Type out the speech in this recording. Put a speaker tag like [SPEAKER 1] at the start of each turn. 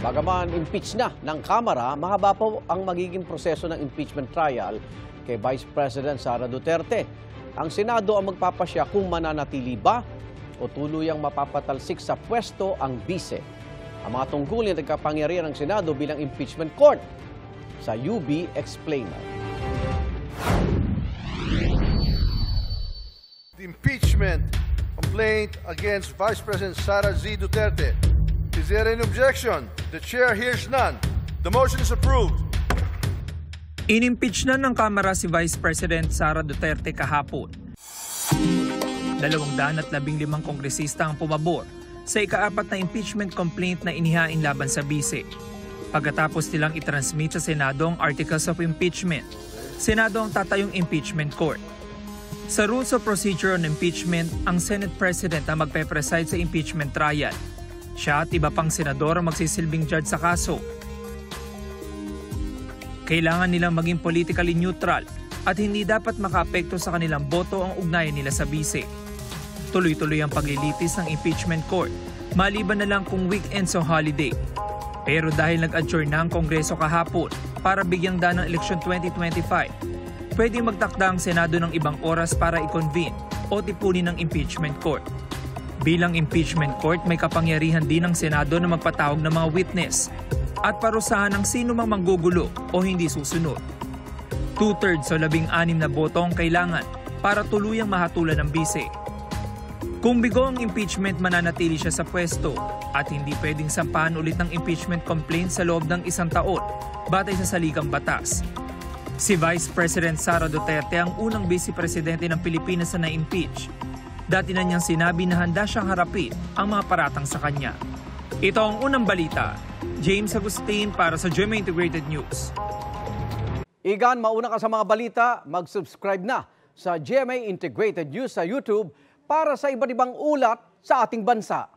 [SPEAKER 1] Bagaman impeach na ng Kamara, mahaba po ang magiging proseso ng impeachment trial kay Vice President Sara Duterte. Ang Senado ang magpapasya kung mananatili ba o tuluyang mapapatalsik sa pwesto ang bise. Ang mga tungkulin at kapangyarihan ng Senado bilang impeachment court. Sa UB Explainer.
[SPEAKER 2] The impeachment complaint against Vice President Sara Z. Duterte. Is there an objection? The chair hears none. The motion is approved.
[SPEAKER 3] Inimpeach na ng Kamara si Vice President Sara Duterte kahapon. 215 kongresista ang pumabor sa ika-4 na impeachment complaint na inihain laban sa bise. Pagkatapos nilang itransmit sa Senado ang Articles of Impeachment, Senado ang tatayong impeachment court. Sa Rules of Procedure on Impeachment, ang Senate President ang magpe-preside sa impeachment trial. Siya at iba pang senador ang magsisilbing judge sa kaso. Kailangan nilang maging politically neutral at hindi dapat makaapekto sa kanilang boto ang ugnayan nila sa bise. Tuloy-tuloy ang paglilitis ng impeachment court, maliban na lang kung weekends o holiday. Pero dahil nag-adjourn na ang Kongreso kahapon para bigyang daan ng eleksyon 2025, pwedeng magtakda ang Senado ng ibang oras para i-convene o tipunin ng impeachment court. Bilang impeachment court, may kapangyarihan din ng Senado na magpatawag ng mga witness at parusahan ng sino mang manggugulo o hindi susunod. 2/3 o 16 na boto ang kailangan para tuluyang mahatulan ng bise. Kung bigo ang impeachment, mananatili siya sa pwesto at hindi pwedeng sampahan ulit ng impeachment complaint sa loob ng 1 taon batay sa saligang batas. Si Vice President Sara Duterte ang unang Vice Presidente ng Pilipinas na na-impeach. Dati na niyang sinabi na handa siyang harapin ang mga paratang sa kanya. Ito ang unang balita. James Agustin para sa GMA Integrated News.
[SPEAKER 1] Igan, mauna ka sa mga balita, mag-subscribe na sa GMA Integrated News sa YouTube para sa iba't ibang ulat sa ating bansa.